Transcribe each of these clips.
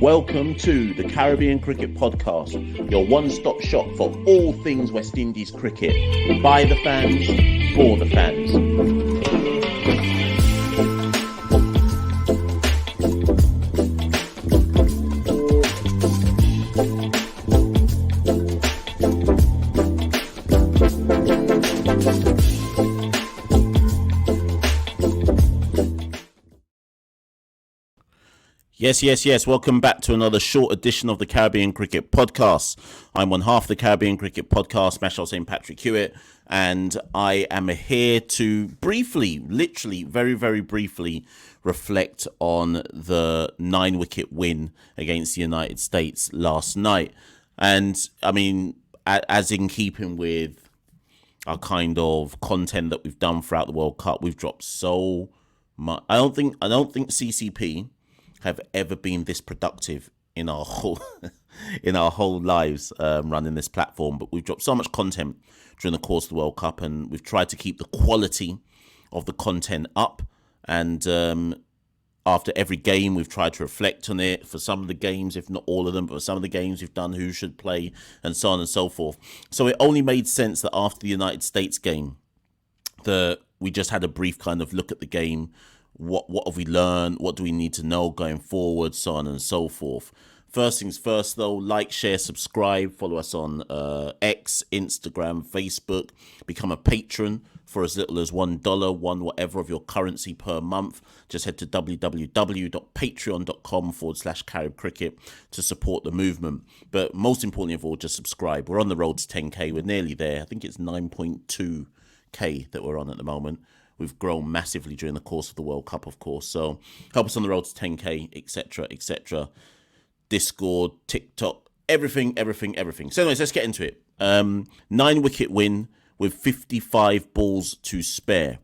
Welcome to the Caribbean Cricket Podcast, your one-stop shop for all things West Indies cricket. By the fans, for the fans. Yes. Welcome back to another short edition of the Caribbean Cricket Podcast. I'm one half of the Caribbean Cricket Podcast, Machel St. Patrick Hewitt, and I am here to briefly, literally very, very briefly, reflect on the 9-wicket win against the United States last night. And I mean, as in keeping with our kind of content that we've done throughout the World Cup, we've dropped so much. I don't think CCP have ever been this productive in our whole lives running this platform. But we've dropped so much content during the course of the World Cup, and we've tried to keep the quality of the content up. And after every game, we've tried to reflect on it. For some of the games, if not all of them, but for some of the games, we've done who should play and so on and so forth. So it only made sense that after the United States game, that we just had a brief kind of look at the game. What have we learned? What do we need to know going forward? So on and so forth. First things first, though, like, share, subscribe. Follow us on X, Instagram, Facebook. Become a patron for as little as $1, whatever of your currency per month. Just head to www.patreon.com/Carib Cricket to support the movement. But most importantly of all, just subscribe. We're on the road to 10K. We're nearly there. I think it's 9.2K that we're on at the moment. We've grown massively during the course of the World Cup, of course. So help us on the road to 10K, etc., etc. Discord, TikTok, everything. So anyways, let's get into it. 9-wicket win with 55 balls to spare.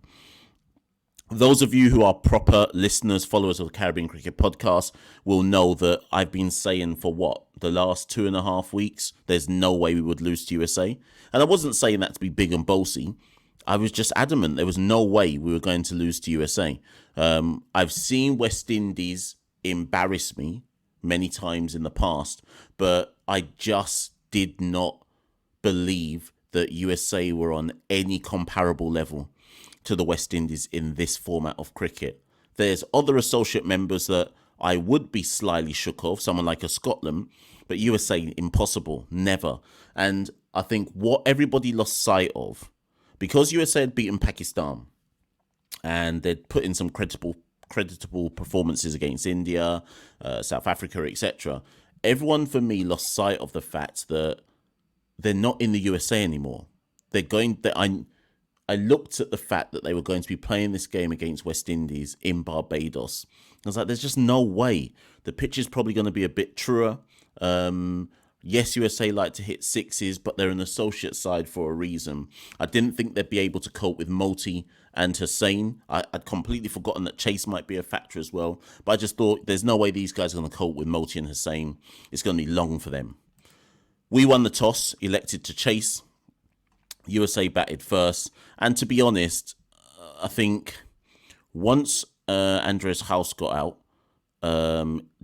Those of you who are proper listeners, followers of the Caribbean Cricket Podcast, will know that I've been saying for the last 2.5 weeks, there's no way we would lose to USA. And I wasn't saying that to be big and bossy. I was just adamant there was no way we were going to lose to USA. I've seen West Indies embarrass me many times in the past, but I just did not believe that USA were on any comparable level to the West Indies in this format of cricket. There's other associate members that I would be slightly shook of, someone like a Scotland, but USA, impossible, never. And I think what everybody lost sight of, because USA had beaten Pakistan and they'd put in some creditable performances against India, South Africa, etc., everyone for me lost sight of the fact that they're not in the USA anymore. I looked at the fact that they were going to be playing this game against West Indies in Barbados. I was like, there's just no way. The pitch is probably going to be a bit truer. Yes, USA like to hit sixes, but they're an associate side for a reason. I didn't think they'd be able to cope with Moti and Hussain. I'd completely forgotten that Chase might be a factor as well. But I just thought there's no way these guys are going to cope with Moti and Hussain. It's going to be long for them. We won the toss, elected to chase. USA batted first. And to be honest, I think once Andres House got out,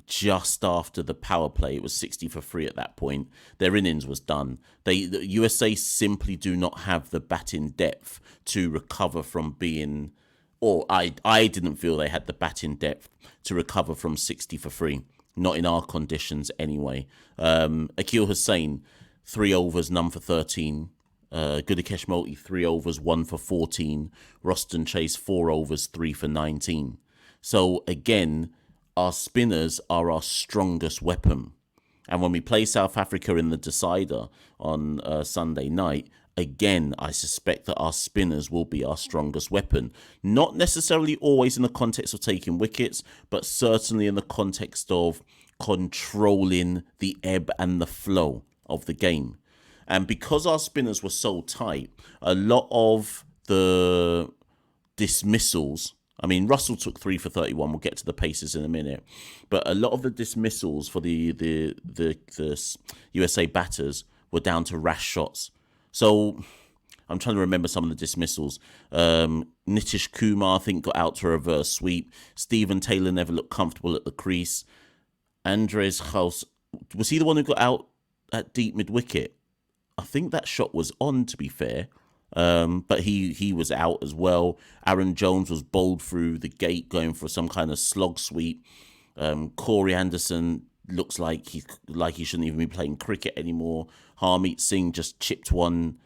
just after the power play, it was 60 for 3 at that point. Their innings was done. The USA simply do not have the batting depth to recover from being, or I didn't feel they had the batting depth to recover from 60 for 3. Not in our conditions anyway. Akil Hussain, 3 overs, none for 13. Gudakesh Moti, 3 overs, 1 for 14. Roston Chase, 4 overs, 3 for 19. So again, our spinners are our strongest weapon. And when we play South Africa in the decider on Sunday night, again, I suspect that our spinners will be our strongest weapon. Not necessarily always in the context of taking wickets, but certainly in the context of controlling the ebb and the flow of the game. And because our spinners were so tight, a lot of the dismissals, I mean, Russell took 3 for 31. We'll get to the paces in a minute. But a lot of the dismissals for the USA batters were down to rash shots. So I'm trying to remember some of the dismissals. Nitish Kumar, I think, got out to a reverse sweep. Stephen Taylor never looked comfortable at the crease. Andres House, was he the one who got out at deep mid wicket? I think that shot was on, to be fair. But he was out as well. Aaron Jones was bowled through the gate going for some kind of slog sweep. Corey Anderson looks like he shouldn't even be playing cricket anymore. Harmeet Singh just chipped one.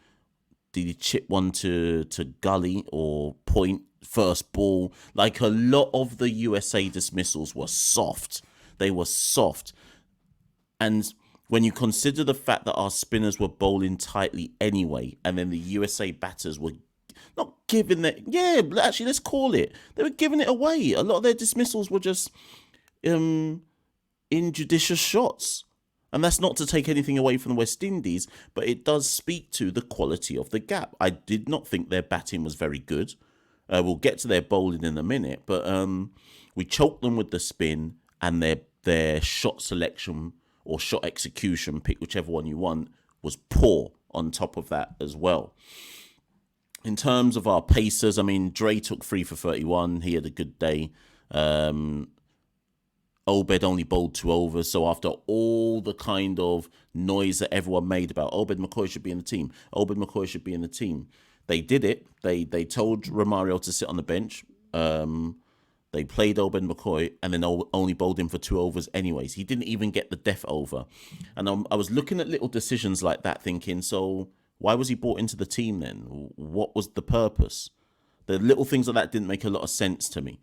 Did he chip one to gully or point first ball? Like, a lot of the USA dismissals were soft. They were soft. And when you consider the fact that our spinners were bowling tightly anyway, and then the USA batters were not giving it, actually, let's call it, they were giving it away. A lot of their dismissals were just injudicious shots. And that's not to take anything away from the West Indies, but it does speak to the quality of the gap. I did not think their batting was very good. We'll get to their bowling in a minute, but we choked them with the spin, and their shot selection or shot execution, pick whichever one you want, was poor on top of that as well. In terms of our pacers, I mean, Dre took 3 for 31. He had a good day. Obed only bowled 2 overs. So after all the kind of noise that everyone made about Obed McCoy should be in the team, they did it. They told Romario to sit on the bench. They played Obed McCoy and then only bowled him for 2 overs anyways. He didn't even get the death over. And I was looking at little decisions like that thinking, so why was he brought into the team then? What was the purpose? The little things like that didn't make a lot of sense to me.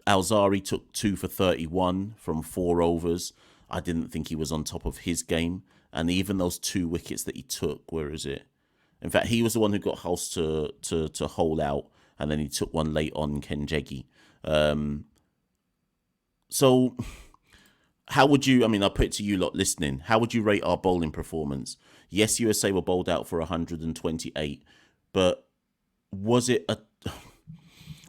Alzari took 2 for 31 from 4 overs. I didn't think he was on top of his game. And even those 2 wickets that he took, where is it? In fact, he was the one who got Hulse to hole out. And then he took one late on Ken Jeggy. So how would you, I mean, I'll put it to you lot listening. How would you rate our bowling performance? Yes, USA were bowled out for 128. But was it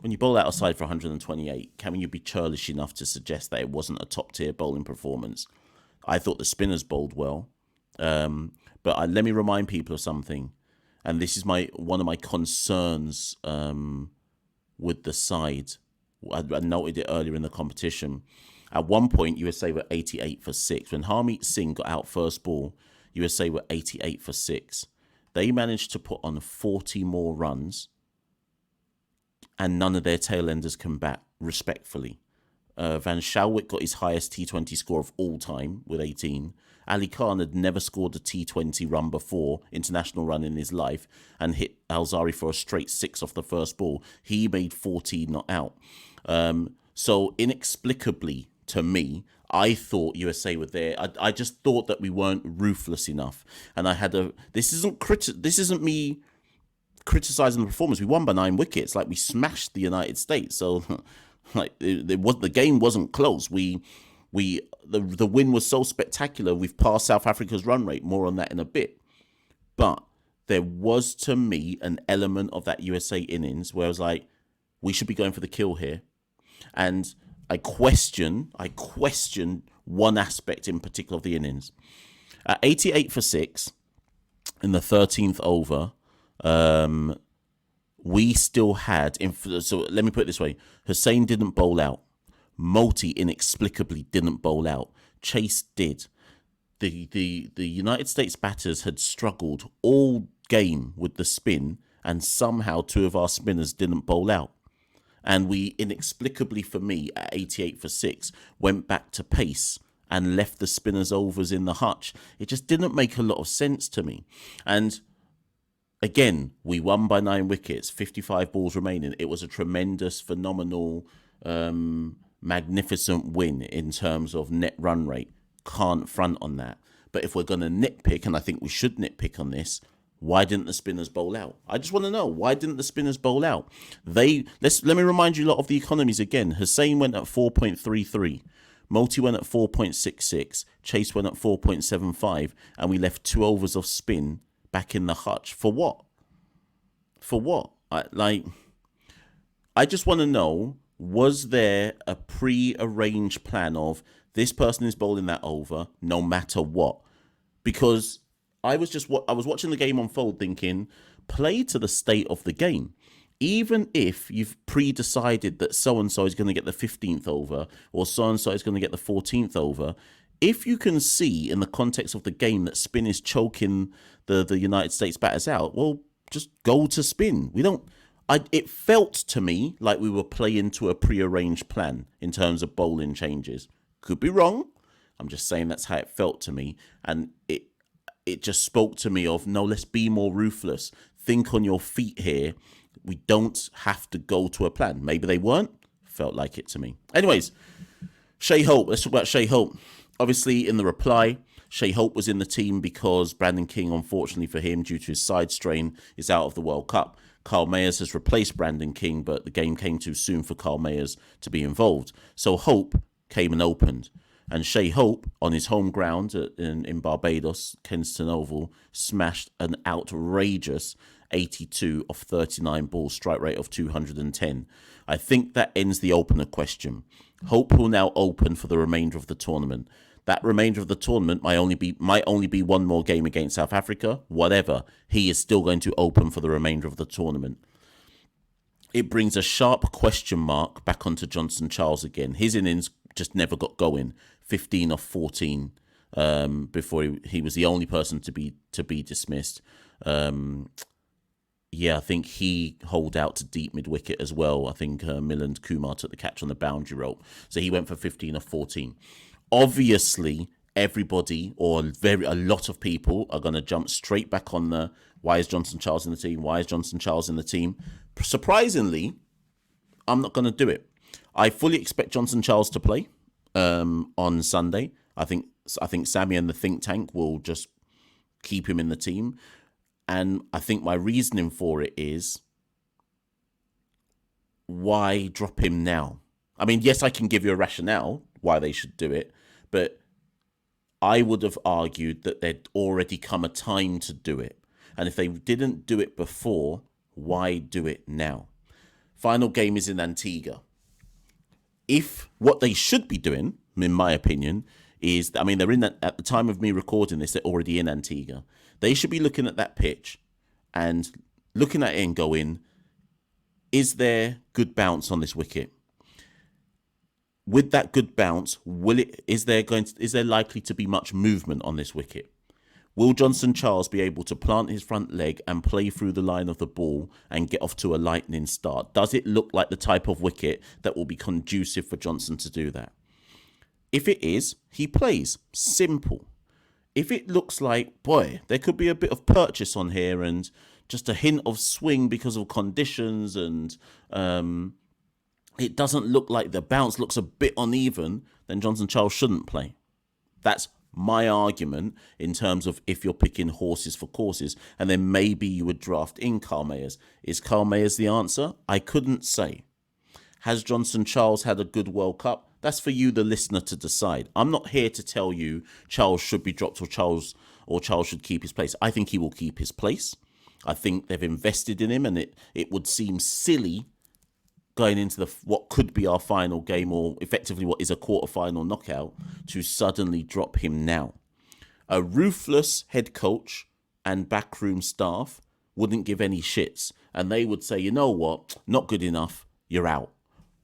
when you bowl out a side for 128, can you be churlish enough to suggest that it wasn't a top tier bowling performance? I thought the spinners bowled well. But let me remind people of something. And this is one of my concerns with the side. I noted it earlier in the competition. At one point, USA were 88 for 6. When Harmeet Singh got out first ball, USA were 88 for 6. They managed to put on 40 more runs, and none of their tail-enders can bat, respectfully. Van Shalwick got his highest T20 score of all time with 18. Ali Khan had never scored a T20 run before, international run in his life, and hit Alzari for a straight 6 off the first ball. He made 14 not out. So inexplicably, to me, I thought USA were there. I just thought that we weren't ruthless enough. And I had this isn't me criticizing the performance. We won by 9 wickets. Like, we smashed the United States. So like, the game wasn't close. The win was so spectacular. We've passed South Africa's run rate. More on that in a bit. But there was, to me, an element of that USA innings where I was like, we should be going for the kill here. And I question one aspect in particular of the innings. At 88 for 6 in the 13th over, we still had, so let me put it this way, Hussain didn't bowl out. Moulty inexplicably didn't bowl out. Chase did. The United States batters had struggled all game with the spin, and somehow 2 of our spinners didn't bowl out. And we inexplicably, for me, at 88 for 6, went back to pace and left the spinners overs in the hutch. It just didn't make a lot of sense to me. And again, we won by 9 wickets, 55 balls remaining. It was a tremendous, phenomenal, magnificent win in terms of net run rate. Can't front on that. But if we're going to nitpick, and I think we should nitpick on this, why didn't the spinners bowl out? I just want to know, why didn't the spinners bowl out? Let me remind you a lot of the economies again. Hussain went at 4.33. Moulty went at 4.66. Chase went at 4.75. And we left 2 overs of spin back in the hutch. For what? For what? I just want to know, was there a pre-arranged plan of this person is bowling that over no matter what? Because I was watching the game unfold thinking, play to the state of the game. even if you've pre-decided that so-and-so is going to get the 15th over or so-and-so is going to get the 14th over, if you can see in the context of the game that spin is choking the United States batters out, well, just go to spin. It felt to me like we were playing to a pre-arranged plan in terms of bowling changes. Could be wrong. I'm just saying that's how it felt to me. And it just spoke to me of, no, let's be more ruthless. Think on your feet here. We don't have to go to a plan. Maybe they weren't. Felt like it to me. Anyways, Shai Hope. Let's talk about Shai Hope. Obviously, in the reply, Shai Hope was in the team because Brandon King, unfortunately for him, due to his side strain, is out of the World Cup. Carl Mayers has replaced Brandon King, but the game came too soon for Carl Mayers to be involved. So Hope came and opened. And Shai Hope, on his home ground in Barbados, Kensington Oval, smashed an outrageous 82 off 39 balls, strike rate of 210. I think that ends the opener question. Hope will now open for the remainder of the tournament. That remainder of the tournament might only be one more game against South Africa. Whatever, he is still going to open for the remainder of the tournament. It brings a sharp question mark back onto Johnson Charles again. His innings just never got going. 15 off 14 before he was the only person to be dismissed. Yeah, I think he holed out to deep mid-wicket as well. I think Milind Kumar took the catch on the boundary rope. So he went for 15 off 14. Obviously, everybody or a lot of people are going to jump straight back on the, why is Johnson Charles in the team? Why is Johnson Charles in the team? Surprisingly, I'm not going to do it. I fully expect Johnson Charles to play on Sunday. I think Sammy and the think tank will just keep him in the team. And I think my reasoning for it is, why drop him now? I mean, yes, I can give you a rationale why they should do it, but I would have argued that there'd already come a time to do it. And if they didn't do it before, why do it now? Final game is in Antigua. If what they should be doing, in my opinion, is, I mean, they're in that, at the time of me recording this, they're already in Antigua. They should be looking at that pitch and looking at it and going, is there good bounce on this wicket? With that good bounce, is there likely to be much movement on this wicket? Will Johnson Charles be able to plant his front leg and play through the line of the ball and get off to a lightning start? Does it look like the type of wicket that will be conducive for Johnson to do that? If it is, he plays. Simple. If it looks like, boy, there could be a bit of purchase on here and just a hint of swing because of conditions and it doesn't look like the bounce looks a bit uneven, then Johnson Charles shouldn't play. That's my argument in terms of if you're picking horses for courses, and then maybe you would draft in Carl Mayers. Is Carl Mayers the answer? I couldn't say. Has Johnson Charles had a good World Cup? That's for you, the listener, to decide. I'm not here to tell you Charles should be dropped or Charles should keep his place. I think he will keep his place. I think they've invested in him, and it would seem silly going into what could be our final game, or effectively what is a quarter-final knockout, to suddenly drop him now. A ruthless head coach and backroom staff wouldn't give any shits, and they would say, you know what, not good enough, you're out.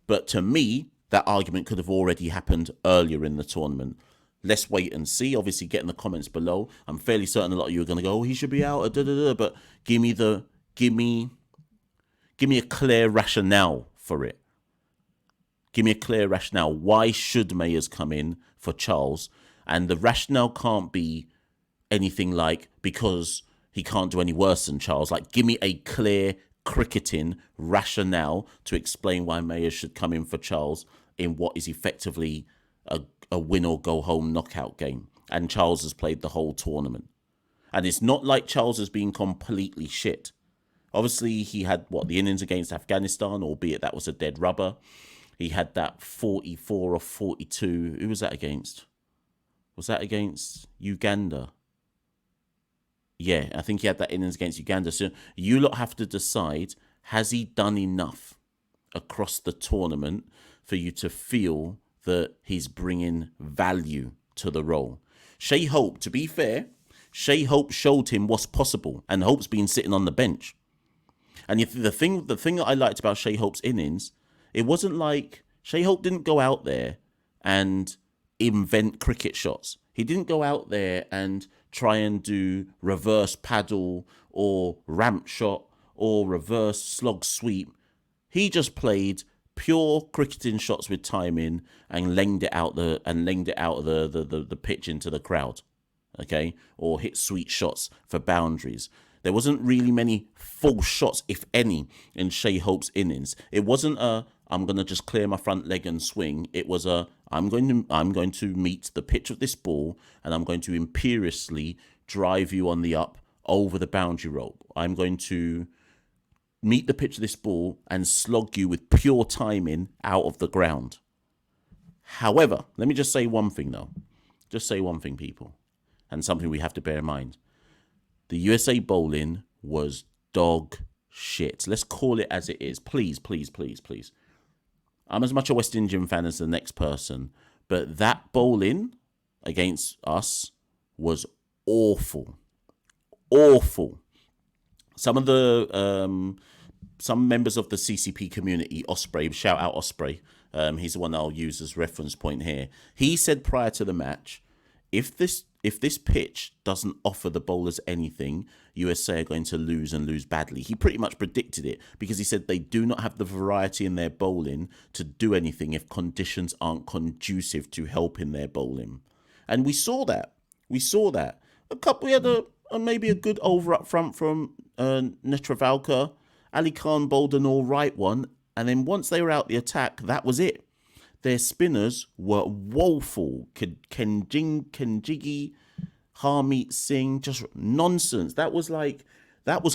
But to me, that argument could have already happened earlier in the tournament. Let's wait and see. Obviously, get in the comments below. I'm fairly certain a lot of you are going to go, oh, he should be out, but give me a clear rationale for it. Give me a clear rationale. Why should Mayers come in for Charles? And the rationale can't be anything like because he can't do any worse than Charles. Like, give me a clear cricketing rationale to explain why Mayers should come in for Charles in what is effectively a win or go home knockout game. And Charles has played the whole tournament. And it's not like Charles has been completely shit. Obviously, he had, the innings against Afghanistan, albeit that was a dead rubber. He had that 44 or 42. Who was that against? Was that against Uganda? Yeah, I think he had that innings against Uganda. So you lot have to decide, has he done enough across the tournament for you to feel that he's bringing value to the role? Shai Hope, to be fair, Shai Hope showed him what's possible, and Hope's been sitting on the bench. And the thing that I liked about Shai Hope's innings, it wasn't like Shai Hope didn't go out there and invent cricket shots. He didn't go out there and try and do reverse paddle or ramp shot or reverse slog sweep. He just played pure cricketing shots with timing and lenged it out of the pitch into the crowd, okay, or hit sweet shots for boundaries. There wasn't really many false shots, if any, in Shai Hope's innings. It wasn't a I'm gonna just clear my front leg and swing. It was a I'm going to meet the pitch of this ball and I'm going to imperiously drive you on the up over the boundary rope. I'm going to meet the pitch of this ball and slog you with pure timing out of the ground. However, let me just say one thing though. Just say one thing, people, and something we have to bear in mind. The USA bowling was dog shit. Let's call it as it is. Please, please, please, please. I'm as much a West Indian fan as the next person, but that bowling against us was awful. Awful. Some of the some members of the CCP community, Osprey, shout out Osprey, he's the one I'll use as reference point here. He said prior to the match, if this pitch doesn't offer the bowlers anything, USA are going to lose and lose badly. He pretty much predicted it because he said they do not have the variety in their bowling to do anything if conditions aren't conducive to helping their bowling. And we saw that. We had maybe a good over up front from Netravalka. Ali Khan bowled an all right one. And then once they were out the attack, that was it. Their spinners were woeful. Kenjigi, Harmeet Singh, just nonsense. That was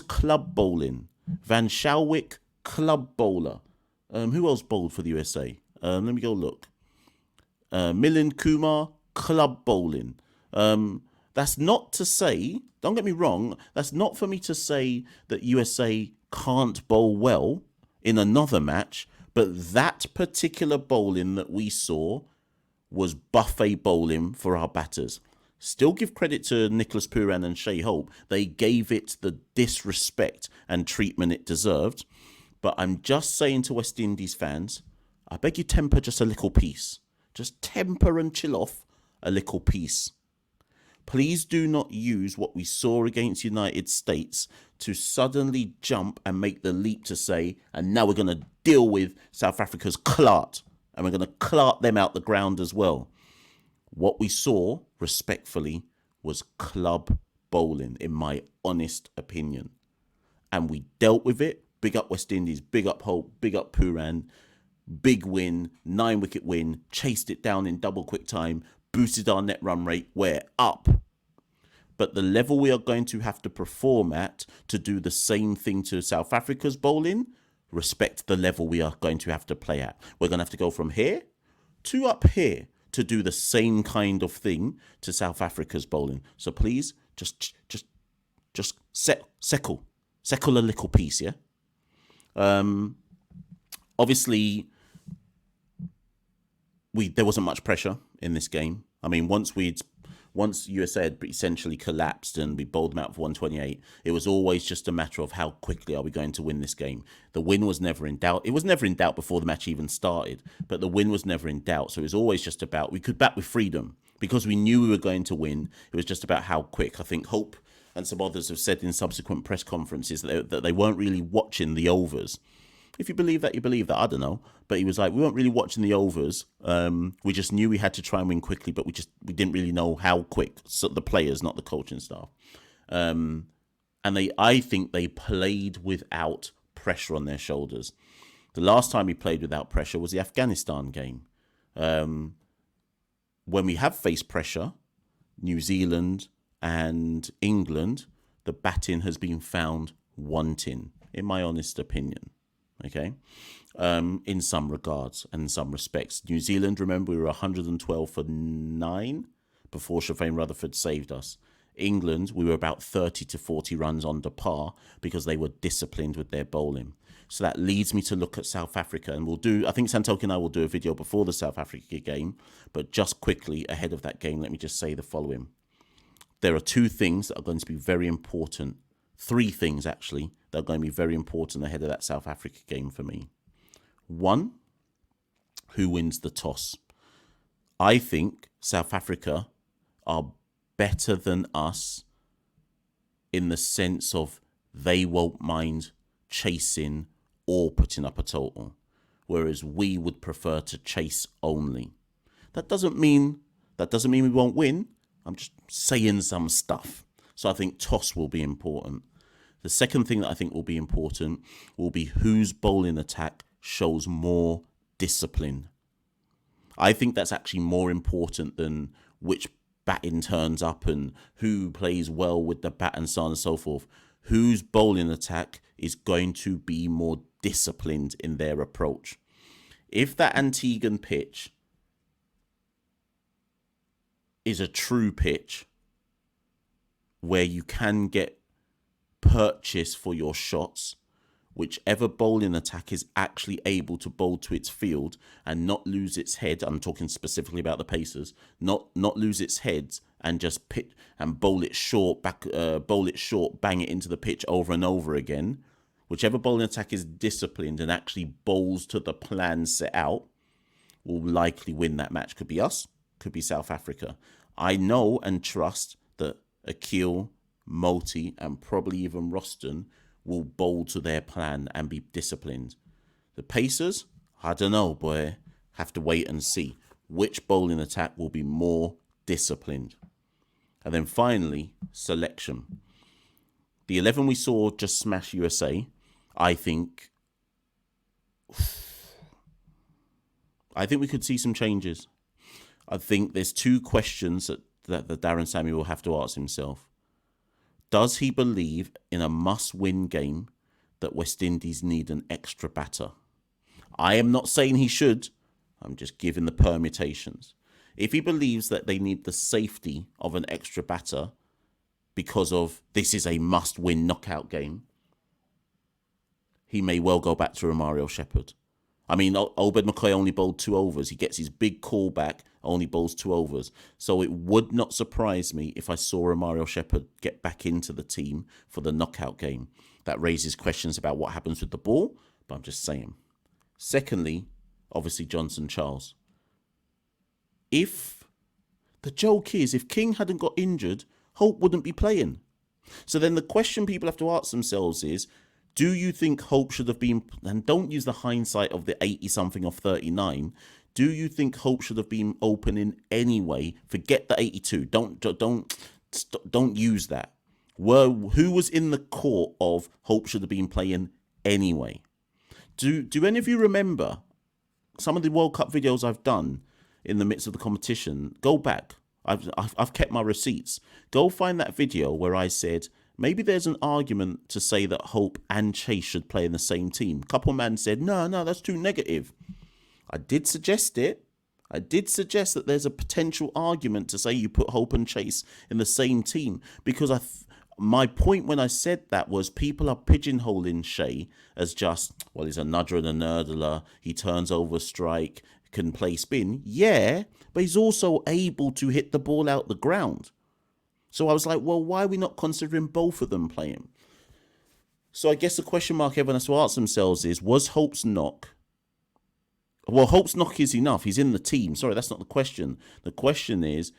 club bowling. Van Shalwick, club bowler. Who else bowled for the USA? Let me go look. Milind Kumar, club bowling. That's not to say, don't get me wrong, that's not for me to say that USA can't bowl well in another match. But that particular bowling that we saw was buffet bowling for our batters. Still give credit to Nicholas Pooran and Shai Hope. They gave it the disrespect and treatment it deserved. But I'm just saying to West Indies fans, I beg you temper just a little piece. Just temper and chill off a little piece. Please do not use what we saw against United States to suddenly jump and make the leap to say, and now we're going to deal with South Africa's clot, and we're going to clot them out the ground as well. What we saw, respectfully, was club bowling, in my honest opinion. And we dealt with it. Big up West Indies, big up Hope, big up Pooran. Big win, 9-wicket win, chased it down in double quick time, boosted our net run rate, we're up. But the level we are going to have to perform at to do the same thing to South Africa's bowling, respect the level we are going to have to play at. We're going to have to go from here to up here to do the same kind of thing to South Africa's bowling. So please, just settle a little piece, yeah? Obviously, there wasn't much pressure in this game. I mean, once USA had essentially collapsed and we bowled them out for 128, it was always just a matter of how quickly are we going to win this game. The win was never in doubt. It was never in doubt before the match even started, but the win was never in doubt. So it was always just about, we could bat with freedom because we knew we were going to win. It was just about how quick. I think Hope and some others have said in subsequent press conferences that they weren't really watching the overs. If you believe that, you believe that. I don't know. But he was like, we weren't really watching the overs. We just knew we had to try and win quickly, but we didn't really know how quick. So the players, not the coaching staff. And I think they played without pressure on their shoulders. The last time we played without pressure was the Afghanistan game. When we have faced pressure, New Zealand and England, the batting has been found wanting, in my honest opinion. Okay, in some regards and in some respects. New Zealand, remember, we were 112 for 9 before Shafane Rutherford saved us. England, we were about 30 to 40 runs under par because they were disciplined with their bowling. So that leads me to look at South Africa, and I think Santoki and I will do a video before the South Africa game, but just quickly ahead of that game, let me just say the following. There are two things that are going to be very important Three things, actually, that are going to be very important ahead of that South Africa game for me. One, who wins the toss? I think South Africa are better than us in the sense of they won't mind chasing or putting up a total, whereas we would prefer to chase only. That doesn't mean we won't win. I'm just saying some stuff. So I think toss will be important. The second thing that I think will be important will be whose bowling attack shows more discipline. I think that's actually more important than which batting turns up and who plays well with the bat and so on and so forth. Whose bowling attack is going to be more disciplined in their approach. If that Antiguan pitch is a true pitch where you can get purchase for your shots, whichever bowling attack is actually able to bowl to its field and not lose its head, I'm talking specifically about the Pacers, not lose its head and just pit and bowl it short, bang it into the pitch over and over again. Whichever bowling attack is disciplined and actually bowls to the plan set out will likely win that match. Could be us, could be South Africa. I know and trust that Akil, Moti, and probably even Roston will bowl to their plan and be disciplined. The Pacers, I don't know, boy. Have to wait and see which bowling attack will be more disciplined. And then finally, selection. The 11 we saw just smash USA, I think we could see some changes. I think there's two questions that the Darren Sammy will have to ask himself. Does he believe in a must-win game that West Indies need an extra batter? I am not saying he should. I'm just giving the permutations. If he believes that they need the safety of an extra batter because of this is a must-win knockout game, he may well go back to Romario Shepherd. I mean, Obed McCoy only bowled 2 overs. He gets his big call back, only bowls 2 overs. So it would not surprise me if I saw Romario Shepherd get back into the team for the knockout game. That raises questions about what happens with the ball, but I'm just saying. Secondly, obviously Johnson Charles. If the joke is, if King hadn't got injured, Hope wouldn't be playing. So then the question people have to ask themselves is, do you think Hope should have been, and don't use the hindsight of the 80-something of 39, do you think Hope should have been opening anyway? Forget the 82. Don't use that. Who was in the court of Hope should have been playing anyway? Do any of you remember some of the World Cup videos I've done in the midst of the competition? Go back. I've kept my receipts. Go find that video where I said, maybe there's an argument to say that Hope and Chase should play in the same team. A couple man said, no, that's too negative. I did suggest it. I did suggest that there's a potential argument to say you put Hope and Chase in the same team because my point when I said that was people are pigeonholing Shai as just, well, he's a nudger and a nerdler. He turns over strike, can play spin. Yeah, but he's also able to hit the ball out the ground. So I was like, well, why are we not considering both of them playing? So I guess the question mark everyone has to ask themselves is, was Hope's knock? Well, Hope's knock is enough. He's in the team. Sorry, that's not the question. The question is,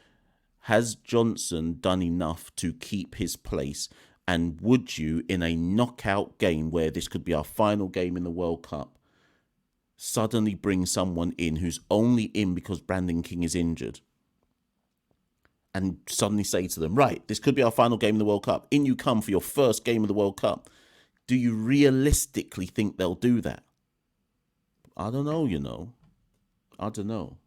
has Johnson done enough to keep his place? And would you, in a knockout game where this could be our final game in the World Cup, suddenly bring someone in who's only in because Brandon King is injured? And suddenly say to them, right, this could be our final game in the World Cup. In you come for your first game of the World Cup. Do you realistically think they'll do that? I don't know, I don't know.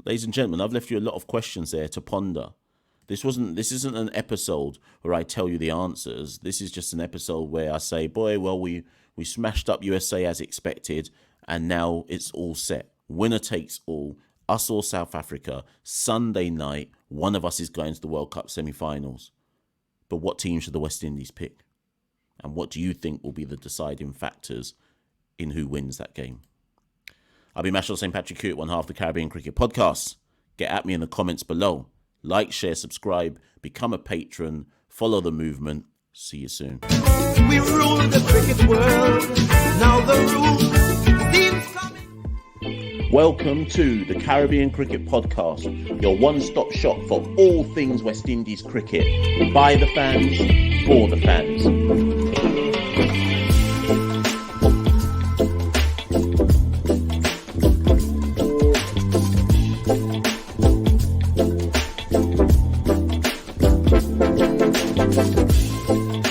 Ladies and gentlemen, I've left you a lot of questions there to ponder. This isn't an episode where I tell you the answers. This is just an episode where I say, boy, well, we smashed up USA as expected, and now it's all set. Winner takes all. Us or South Africa, Sunday night, one of us is going to the World Cup semi-finals. But what team should the West Indies pick? And what do you think will be the deciding factors in who wins that game? I'll be Machel St. Patrick Hewitt, one half of the Caribbean Cricket Podcast. Get at me in the comments below. Like, share, subscribe, become a patron, follow the movement. See you soon. We rule the cricket world. Now the rule seems coming. Welcome to the Caribbean Cricket Podcast, your one-stop shop for all things West Indies cricket. By the fans, for the fans.